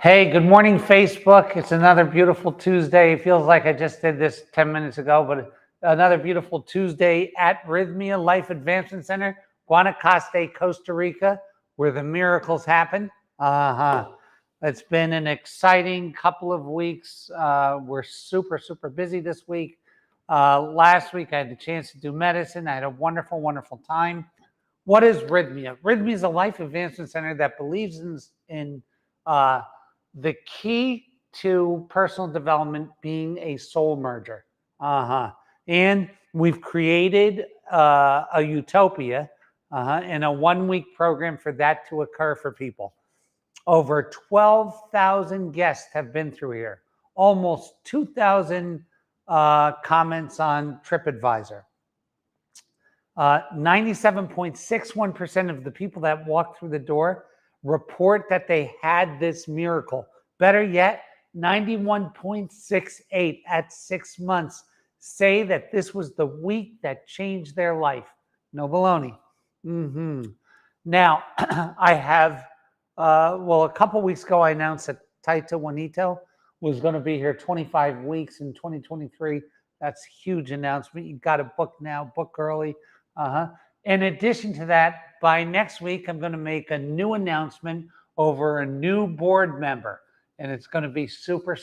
Hey, good morning, Facebook. It's another beautiful Tuesday. It feels like I just did this 10 minutes ago, but another beautiful Tuesday at Rythmia Life Advancement Center, Guanacaste, Costa Rica, where the miracles happen. It's been an exciting couple of weeks. We're super busy this week. Last week, I had the chance to do medicine. I had a wonderful time. What is Rythmia? Rythmia is a life advancement center that believes in the key to personal development being a soul merger. And we've created a utopia and a 1-week program for that to occur for people. Over 12,000 guests have been through here. Almost 2,000 comments on TripAdvisor. 97.61% of the people that walk through the door report that they had this miracle. Better yet, 91.68 at 6 months say that this was the week that changed their life. No baloney. Now, I have, a couple weeks ago, I announced that Taita Juanito was going to be here 25 weeks in 2023. That's a huge announcement. You got to book now, book early. In addition to that, by next week, I'm going to make a new announcement over a new board member, and it's going to be super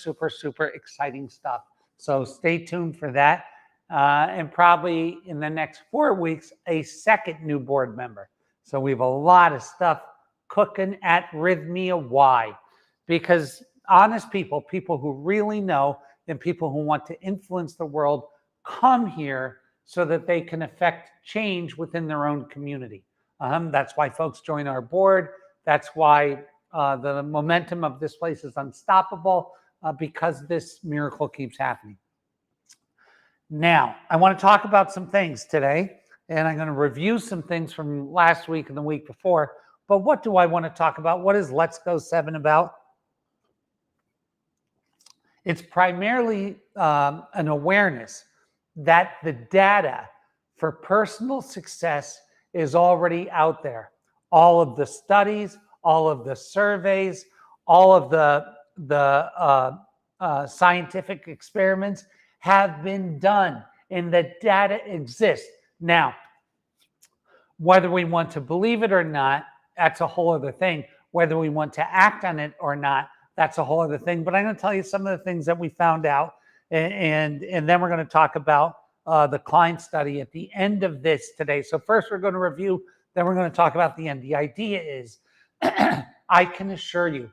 exciting stuff. So stay tuned for that. And probably in the next 4 weeks, a second new board member. So we have a lot of stuff cooking at Rythmia. Why? Because honest people who really know, and people who want to influence the world come here so that they can affect change within their own community. That's why folks join our board. That's why the momentum of this place is unstoppable, because this miracle keeps happening. Now, I want to talk about some things today, and I'm going to review some things from last week and the week before. But what do I want to talk about? What is Let's Go 7 about? It's primarily an awareness that the data for personal success is already out there. All of the studies, all of the surveys, all of the scientific experiments have been done, and the data exists. Now, whether we want to believe it or not, that's a whole other thing. Whether we want to act on it or not, that's a whole other thing. But I'm going to tell you some of the things that we found out, and then we're going to talk about the Klein study at the end of this today. So first we're going to review, then we're going to talk about the end. The idea is, I can assure you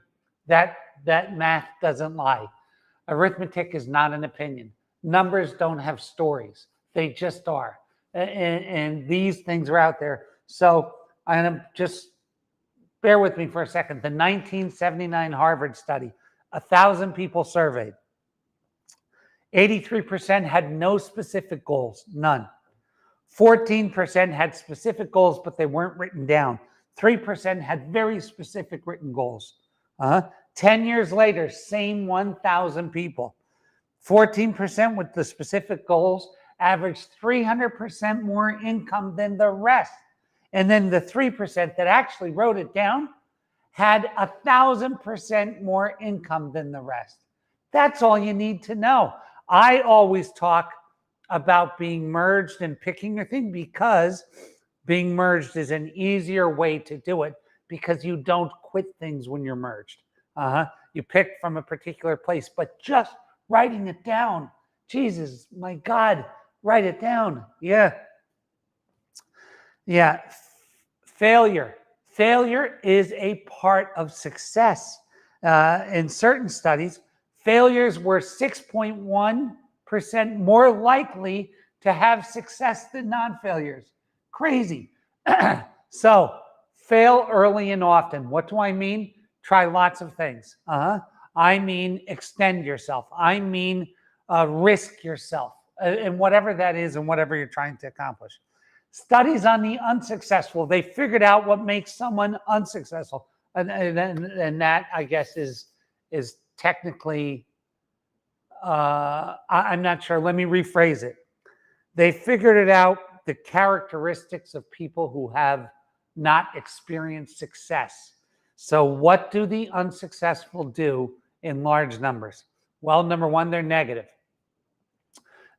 that math doesn't lie. Arithmetic is not an opinion. Numbers don't have stories. They just are. And these things are out there. So I'm going to just bear with me for a second. The 1979 Harvard study, 1,000 people surveyed. 83% had no specific goals, none. 14% had specific goals, but they weren't written down. 3% had very specific written goals. 10 years later, same 1,000 people. 14% with the specific goals averaged 300% more income than the rest. And then the 3% that actually wrote it down had 1,000% more income than the rest. That's all you need to know. I always talk about being merged and picking your thing, because being merged is an easier way to do it, because you don't quit things when you're merged. You pick from a particular place, but just writing it down, Jesus, my God, write it down. Yeah. Failure is a part of success. In certain studies, failures were 6.1% more likely to have success than non-failures. Crazy. So fail early and often. What do I mean? Try lots of things. I mean extend yourself. I mean risk yourself, and whatever that is and whatever you're trying to accomplish. Studies on the unsuccessful, they figured out what makes someone unsuccessful. And that, I guess, is technically, I'm not sure. Let me rephrase it. They figured it out, the characteristics of people who have not experienced success. So what do the unsuccessful do in large numbers? Well, number one, they're negative.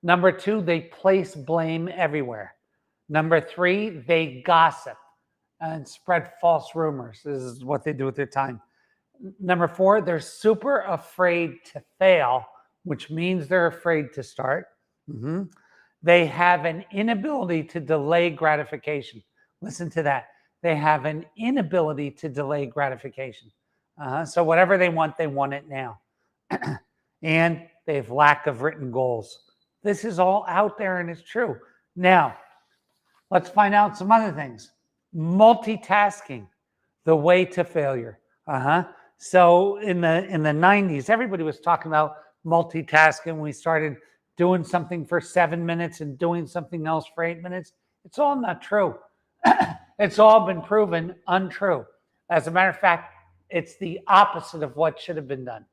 Number two, they place blame everywhere. Number three, they gossip and spread false rumors. This is what they do with their time. Number four, they're super afraid to fail, which means they're afraid to start. They have an inability to delay gratification. Listen to that. They have an inability to delay gratification. So whatever they want it now. And they have lack of written goals. This is all out there and it's true. Now, let's find out some other things. Multitasking, the way to failure. So in the 90s, everybody was talking about multitasking. We started doing something for 7 minutes and doing something else for 8 minutes. It's all not true. It's all been proven untrue. As a matter of fact, it's the opposite of what should have been done.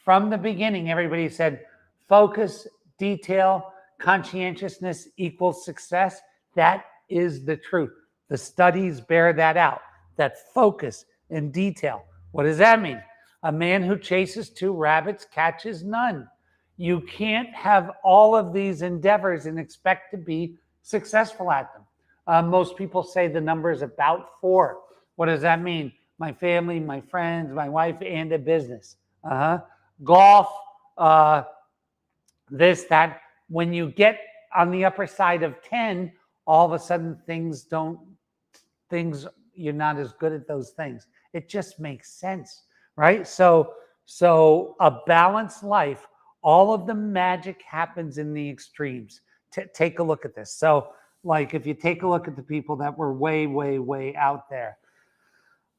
From the beginning, everybody said focus, detail, conscientiousness equals success. That is the truth. The studies bear that out, that focus and detail. What does that mean? A man who chases 2 rabbits catches none. You can't have all of these endeavors and expect to be successful at them. Most people say the number is about 4. What does that mean? My family, my friends, my wife, and a business. Golf, this, that. When you get on the upper side of 10, all of a sudden you're not as good at those things. It just makes sense, right? So a balanced life, all of the magic happens in the extremes. Take a look at this. So like if you take a look at the people that were way, way, way out there,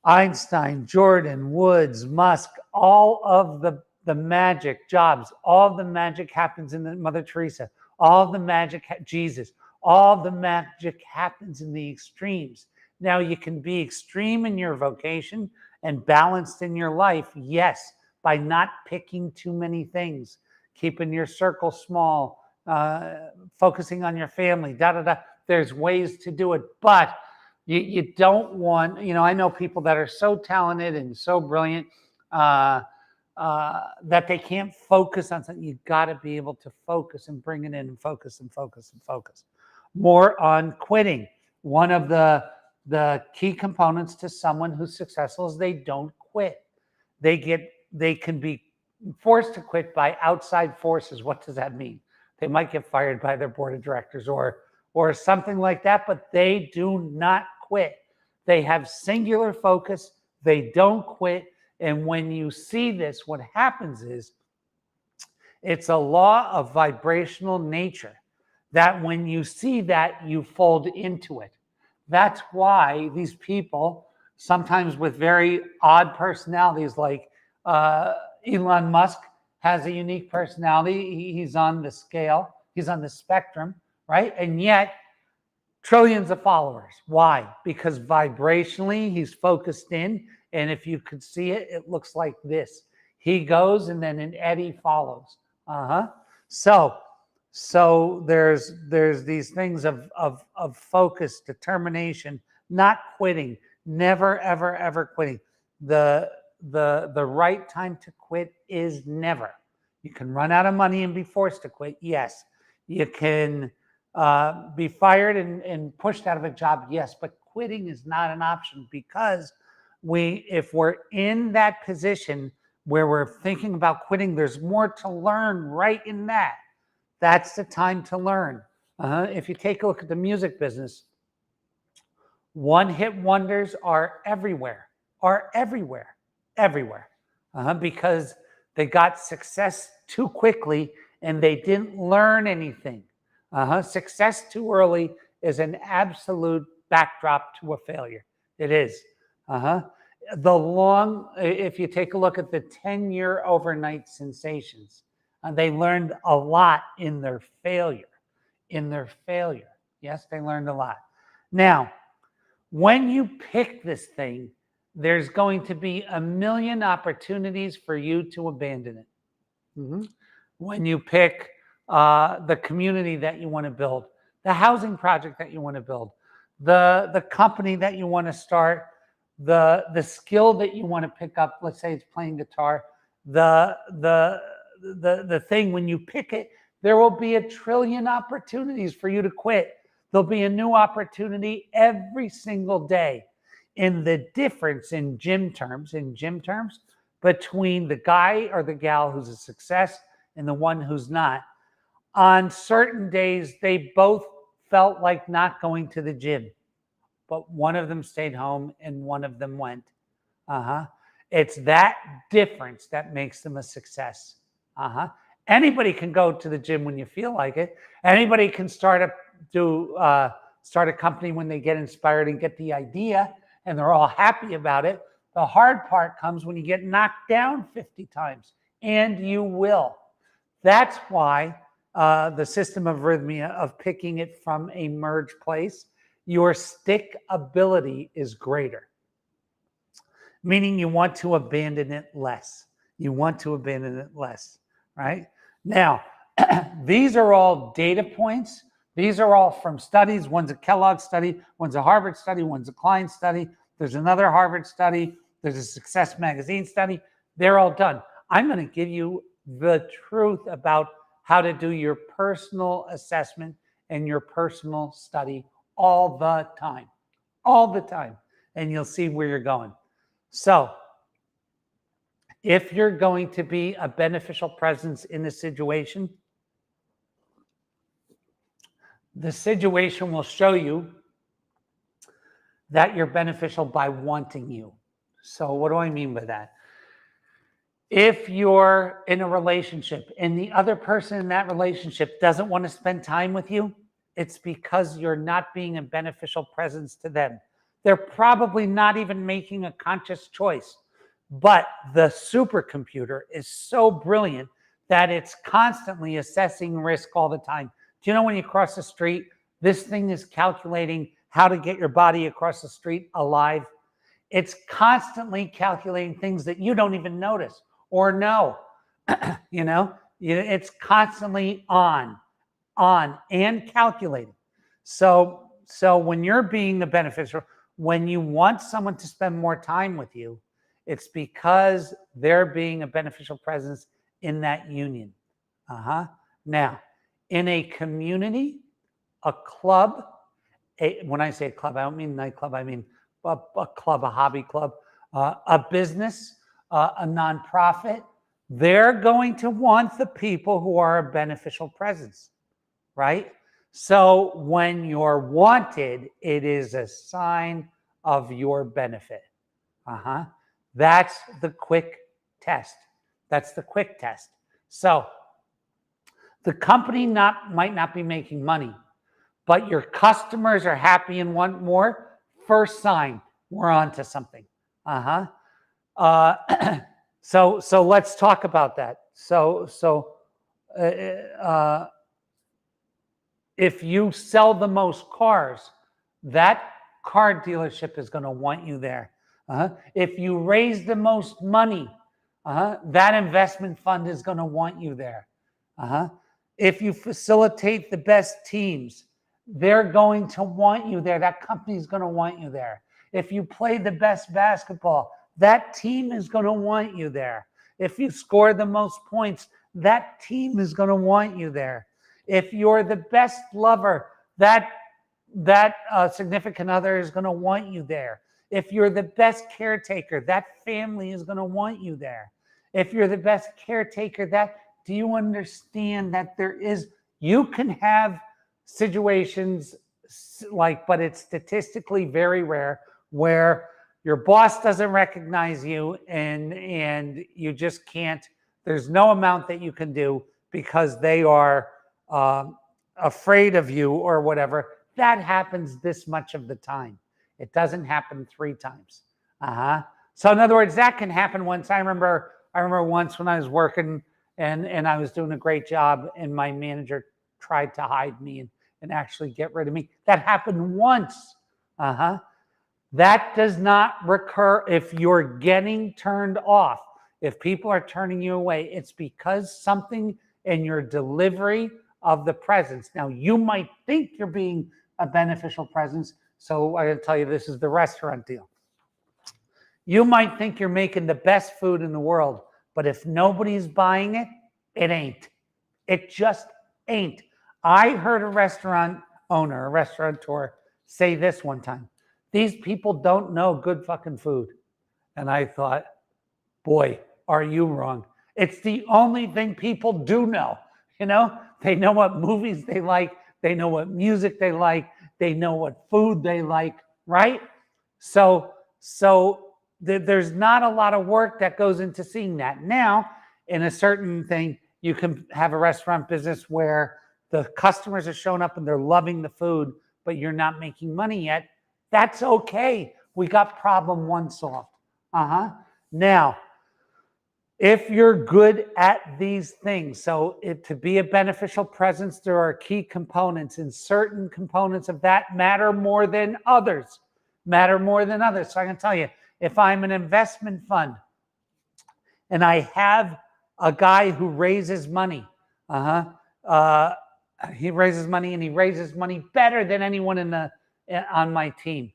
Einstein, Jordan, Woods, Musk, all of the magic, Jobs, all the magic happens in the Mother Teresa, all the magic, Jesus, all the magic happens in the extremes. Now you can be extreme in your vocation and balanced in your life, yes, by not picking too many things, keeping your circle small, focusing on your family, There's ways to do it, but you don't want, I know people that are so talented and so brilliant that they can't focus on something. You've got to be able to focus and bring it in and focus and focus and focus. More on quitting. One of the key components to someone who's successful is they don't quit. They can be forced to quit by outside forces. What does that mean? They might get fired by their board of directors or something like that, but they do not quit. They have singular focus. They don't quit. And when you see this, what happens is it's a law of vibrational nature that when you see that, you fold into it. That's why these people, sometimes with very odd personalities, like Elon Musk has a unique personality. He's on the scale. He's on the spectrum, right? And yet, trillions of followers. Why? Because vibrationally, he's focused in. And if you could see it, it looks like this. He goes and then an eddy follows. So there's these things of focus, determination, not quitting, never, ever, ever quitting. The right time to quit is never. You can run out of money and be forced to quit. Yes. You can be fired and pushed out of a job. Yes. But quitting is not an option, because if we're in that position where we're thinking about quitting, there's more to learn right in that. That's the time to learn. If you take a look at the music business, one-hit wonders are everywhere, because they got success too quickly and they didn't learn anything. Success too early is an absolute backdrop to a failure. It is. If you take a look at the 10-year overnight sensations, they learned a lot in their failure. Yes, they learned a lot. Now, when you pick this thing, there's going to be a million opportunities for you to abandon it. When you pick the community that you want to build, the housing project that you want to build, the company that you want to start, the skill that you want to pick up, let's say it's playing guitar, the thing, when you pick it, there will be a trillion opportunities for you to quit. There'll be a new opportunity every single day. And the difference in gym terms, between the guy or the gal who's a success and the one who's not, on certain days, they both felt like not going to the gym, but one of them stayed home and one of them went. It's that difference that makes them a success. Anybody can go to the gym when you feel like it. Anybody can start a company when they get inspired and get the idea and they're all happy about it. The hard part comes when you get knocked down 50 times, and you will. That's why the system of rythmia, of picking it from a merged place, your stick ability is greater. Meaning you want to abandon it less. Right? Now, these are all data points. These are all from studies. One's a Kellogg study, one's a Harvard study, one's a Klein study. There's another Harvard study. There's a Success Magazine study. They're all done. I'm going to give you the truth about how to do your personal assessment and your personal study all the time. And you'll see where you're going. So, if you're going to be a beneficial presence in a situation, the situation will show you that you're beneficial by wanting you. So what do I mean by that? If you're in a relationship and the other person in that relationship doesn't want to spend time with you, it's because you're not being a beneficial presence to them. They're probably not even making a conscious choice. But the supercomputer is so brilliant that it's constantly assessing risk all the time. Do you know when you cross the street, this thing is calculating how to get your body across the street alive? It's constantly calculating things that you don't even notice or know. It's constantly on and calculating. So when you're being the beneficiary, when you want someone to spend more time with you, it's because they're being a beneficial presence in that union. Now, in a community, a club, when I say club, I don't mean nightclub, I mean a club, a hobby club, a business, a nonprofit, they're going to want the people who are a beneficial presence, right? So when you're wanted, it is a sign of your benefit. That's the quick test. So the company might not be making money, but your customers are happy and want more. First sign, we're on to something. So let's talk about that. If you sell the most cars, that car dealership is going to want you there. If you raise the most money, that investment fund is going to want you there. If you facilitate the best teams, they're going to want you there. That company is going to want you there. If you play the best basketball, that team is going to want you there. If you score the most points, that team is going to want you there. If you're the best lover, that significant other is going to want you there. If you're the best caretaker, that family is going to want you there. If you're the best caretaker, do you understand that you can have situations but it's statistically very rare, where your boss doesn't recognize you and you just can't, there's no amount that you can do because they are afraid of you or whatever. That happens this much of the time. It doesn't happen 3 times. So in other words, that can happen once. I remember once when I was working and I was doing a great job and my manager tried to hide me and actually get rid of me. That happened once. That does not recur if you're getting turned off. If people are turning you away, it's because something in your delivery of the presence. Now, you might think you're being a beneficial presence. So I gotta tell you, this is the restaurant deal. You might think you're making the best food in the world, but if nobody's buying it, it ain't. It just ain't. I heard a restaurant owner, a restaurateur, say this one time. These people don't know good fucking food. And I thought, boy, are you wrong. It's the only thing people do know. You know, they know what movies they like. They know what music they like. They know what food they like, right? So there's not a lot of work that goes into seeing that. Now, in a certain thing, you can have a restaurant business where the customers are showing up and they're loving the food, but you're not making money yet. That's okay. We got problem one solved. Now, if you're good at these things, so to be a beneficial presence, there are key components, and certain components of that matter more than others. So I can tell you, if I'm an investment fund and I have a guy who raises money, he raises money and he raises money better than anyone on my team,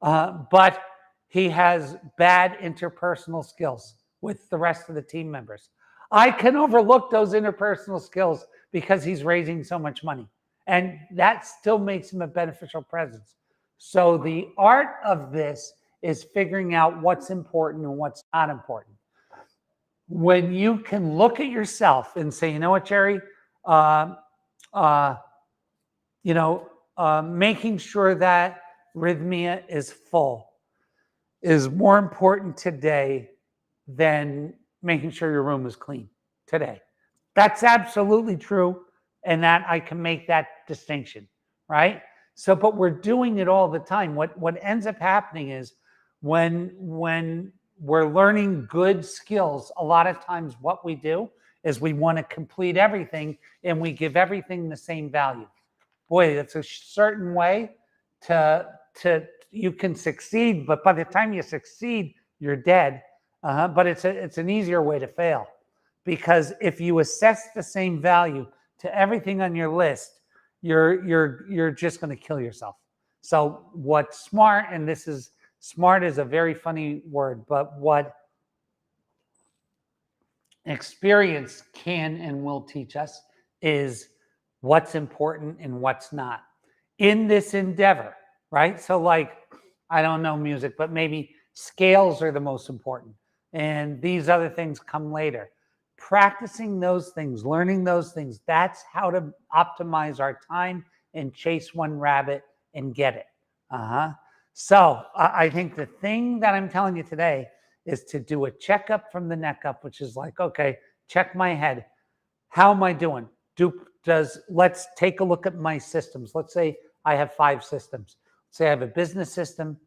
but he has bad interpersonal skills with the rest of the team members. I can overlook those interpersonal skills because he's raising so much money, and that still makes him a beneficial presence. So the art of this is figuring out what's important and what's not important. When you can look at yourself and say, you know what, Gerry, making sure that rythmia is full is more important today than making sure your room is clean today. That's absolutely true, and that I can make that distinction, right? So, but we're doing it all the time. What ends up happening is when we're learning good skills, a lot of times what we do is we want to complete everything and we give everything the same value. Boy, that's a certain way to you can succeed, but by the time you succeed, you're dead. But it's an easier way to fail, because if you assess the same value to everything on your list, you're just going to kill yourself. So what's smart, and this is smart is a very funny word, but what experience can and will teach us is what's important and what's not in this endeavor, right? So like, I don't know music, but maybe scales are the most important, and these other things come later. Practicing those things, learning those things, that's how to optimize our time and chase one rabbit and get it. So I think the thing that I'm telling you today is to do a checkup from the neck up, which is like, okay, check my head. How am I doing? Let's take a look at my systems. Let's say I have 5 systems. Let's say I have a business system,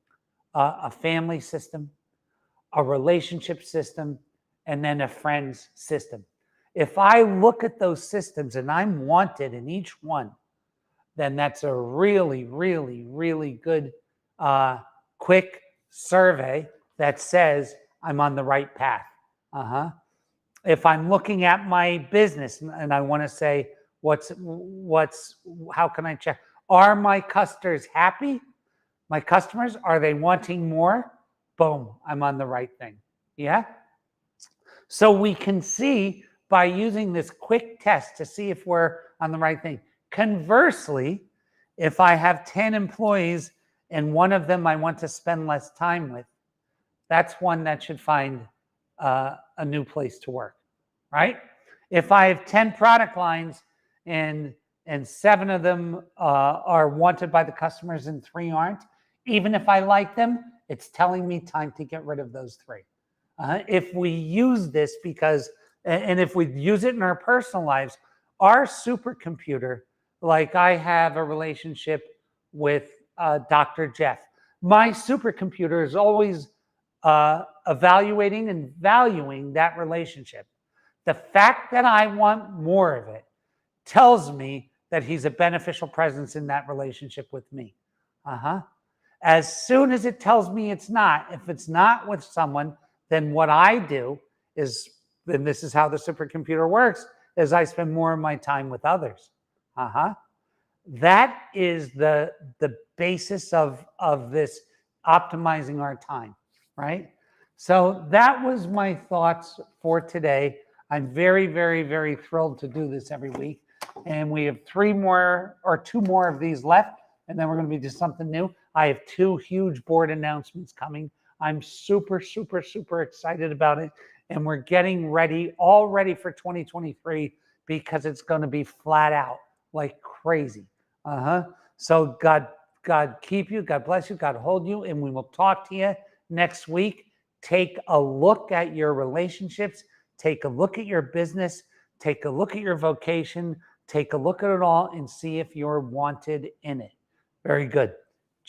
a family system, a relationship system, and then a friends system. If I look at those systems and I'm wanted in each one, then that's a really, really, really good, quick survey that says I'm on the right path. If I'm looking at my business and I want to say, how can I check? Are my customers happy? My customers, are they wanting more? Boom, I'm on the right thing. Yeah? So we can see by using this quick test to see if we're on the right thing. Conversely, if I have 10 employees and one of them I want to spend less time with, that's one that should find a new place to work, right? If I have 10 product lines and 7 of them are wanted by the customers and 3 aren't, even if I like them, it's telling me time to get rid of those 3. If we use this and if we use it in our personal lives, our supercomputer, like I have a relationship with Dr. Jeff, my supercomputer is always evaluating and valuing that relationship. The fact that I want more of it tells me that he's a beneficial presence in that relationship with me. As soon as it tells me it's not, if it's not with someone, then what I do is, and this is how the supercomputer works, is I spend more of my time with others. That is the basis of this optimizing our time, right? So that was my thoughts for today. I'm very, very, very thrilled to do this every week. And we have 2 more of these left, and then we're going to be just something new. I have 2 huge board announcements coming. I'm super, super, super excited about it. And we're getting ready, all ready for 2023, because it's going to be flat out like crazy. So God keep you, God bless you, God hold you, and we will talk to you next week. Take a look at your relationships, take a look at your business, take a look at your vocation, take a look at it all and see if you're wanted in it. Very good.